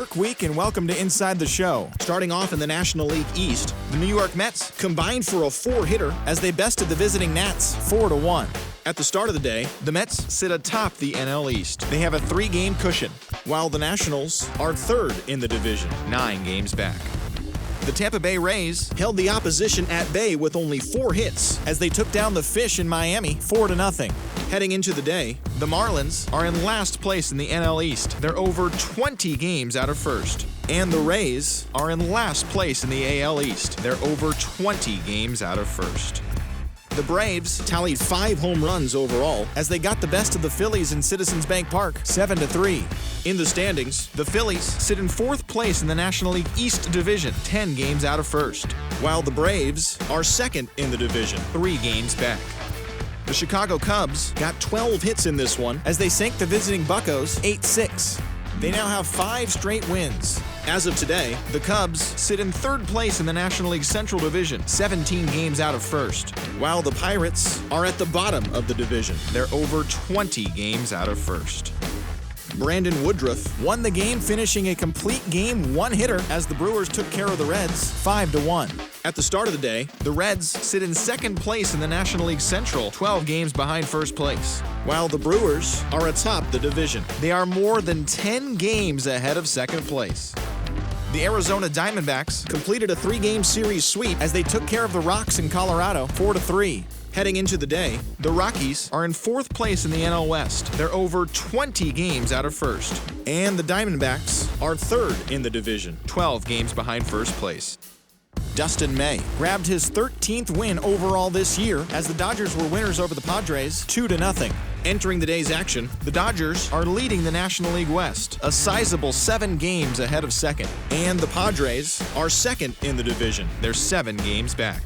Work week and welcome to Inside the Show. Starting off in the National League East, the New York Mets combined for a four-hitter as they bested the visiting Nats 4-1. At the start of the day, the Mets sit atop the NL East. They have a 3-game cushion, while the Nationals are third in the division, 9 games back. The Tampa Bay Rays held the opposition at bay with only 4 hits as they took down the Fish in Miami 4-0. Heading into the day, the Marlins are in last place in the NL East. They're over 20 games out of first. And the Rays are in last place in the AL East. They're over 20 games out of first. The Braves tallied 5 home runs overall as they got the best of the Phillies in Citizens Bank Park 7-3. In the standings, the Phillies sit in 4th place in the National League East Division, 10 games out of first, while the Braves are 2nd in the division, 3 games back. The Chicago Cubs got 12 hits in this one as they sank the visiting Buccos 8-6. They now have 5 straight wins. As of today, the Cubs sit in 3rd place in the National League Central Division, 17 games out of first, while the Pirates are at the bottom of the division. They're over 20 games out of first. Brandon Woodruff won the game, finishing a complete game one-hitter as the Brewers took care of the Reds 5-1. At the start of the day, the Reds sit in 2nd place in the National League Central, 12 games behind first place, while the Brewers are atop the division. They are more than 10 games ahead of 2nd place. The Arizona Diamondbacks completed a 3-game series sweep as they took care of the Rocks in Colorado 4-3. Heading into the day, the Rockies are in 4th place in the NL West. They're over 20 games out of first. And the Diamondbacks are 3rd in the division, 12 games behind first place. Dustin May grabbed his 13th win overall this year as the Dodgers were winners over the Padres 2-0. Entering the day's action, the Dodgers are leading the National League West, a sizable 7 games ahead of 2nd. And the Padres are 2nd in the division. They're 7 games back.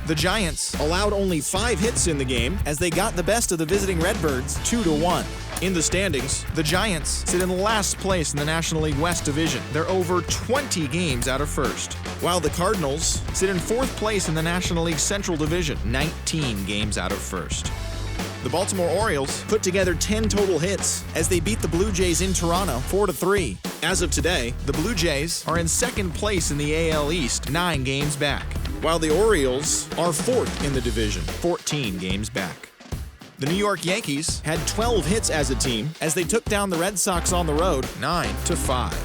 The Giants allowed only 5 hits in the game as they got the best of the visiting Redbirds 2-1. In the standings, the Giants sit in last place in the National League West Division. They're over 20 games out of first, while the Cardinals sit in 4th place in the National League Central Division, 19 games out of first. The Baltimore Orioles put together 10 total hits as they beat the Blue Jays in Toronto 4-3. As of today, the Blue Jays are in 2nd place in the AL East, 9 games back, while the Orioles are 4th in the division, 14 games back. The New York Yankees had 12 hits as a team as they took down the Red Sox on the road 9-5.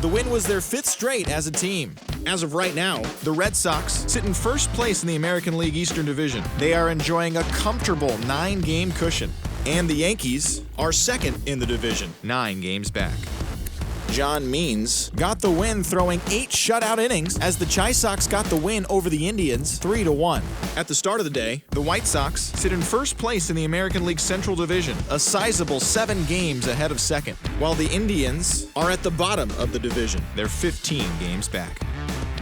The win was their 5th straight as a team. As of right now, the Red Sox sit in 1st place in the American League Eastern Division. They are enjoying a comfortable 9-game cushion. And the Yankees are 2nd in the division, 9 games back. John Means got the win, throwing 8 shutout innings as the Chi Sox got the win over the Indians 3-1. At the start of the day, the White Sox sit in 1st place in the American League Central Division, a sizable 7 games ahead of 2nd, while the Indians are at the bottom of the division. They're 15 games back.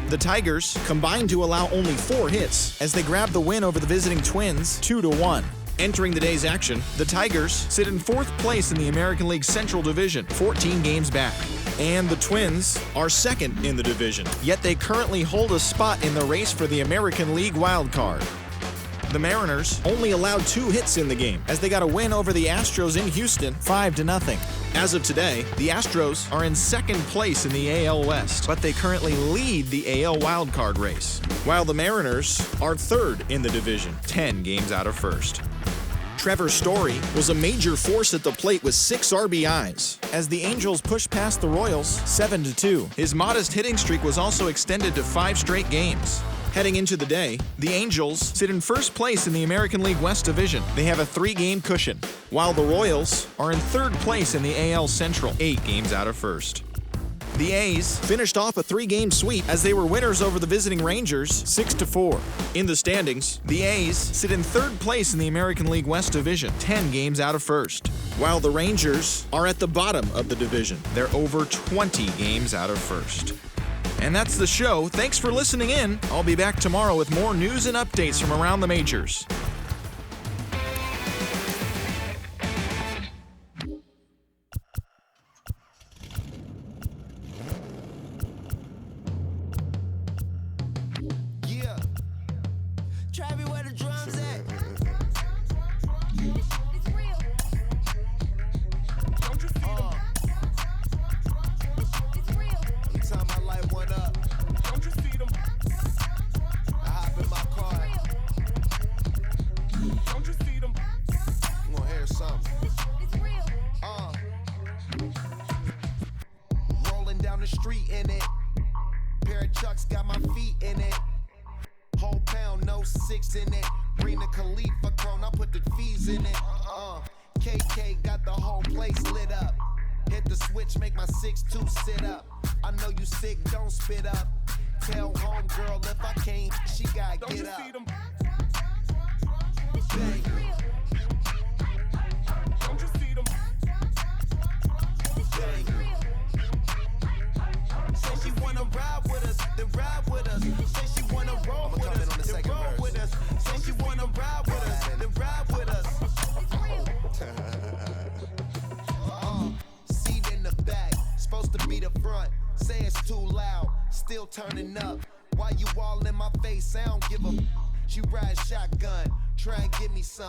The Tigers combined to allow only 4 hits as they grabbed the win over the visiting Twins 2-1. Entering the day's action, the Tigers sit in 4th place in the American League Central Division, 14 games back. And the Twins are 2nd in the division, yet they currently hold a spot in the race for the American League wild card. The Mariners only allowed 2 hits in the game as they got a win over the Astros in Houston 5-0. As of today, the Astros are in 2nd place in the AL West, but they currently lead the AL wildcard race, while the Mariners are 3rd in the division, 10 games out of first. Trevor Story was a major force at the plate with 6 RBIs as the Angels pushed past the Royals 7-2. His modest hitting streak was also extended to 5 straight games. Heading into the day, the Angels sit in 1st place in the American League West Division. They have a 3-game cushion, while the Royals are in 3rd place in the AL Central, 8 games out of first. The A's finished off a 3-game sweep as they were winners over the visiting Rangers 6-4. In the standings, the A's sit in 3rd place in the American League West Division, 10 games out of first, while the Rangers are at the bottom of the division. They're over 20 games out of first. And that's the show. Thanks for listening in. I'll be back tomorrow with more news and updates from around the majors. down the street in it. Pair of Chucks got my feet in it. Whole pound, no 6 in it. Bring the Khalifa cone, I put the fees in it. KK got the whole place lit up. Hit the switch, make my 6'2" sit up. I know you sick, don't spit up. Tell homegirl if I can't, she gotta get up. Bang. Don't you see them? Bang. Say she wanna ride with us, then ride with us. Say she wanna roll with us, then roll with us. Say she wanna ride with us, then ride with us. Seat in the back, supposed to be the front. Say it's too loud, still turning up. Why you all in my face? I don't give a. She ride shotgun, try and give me some.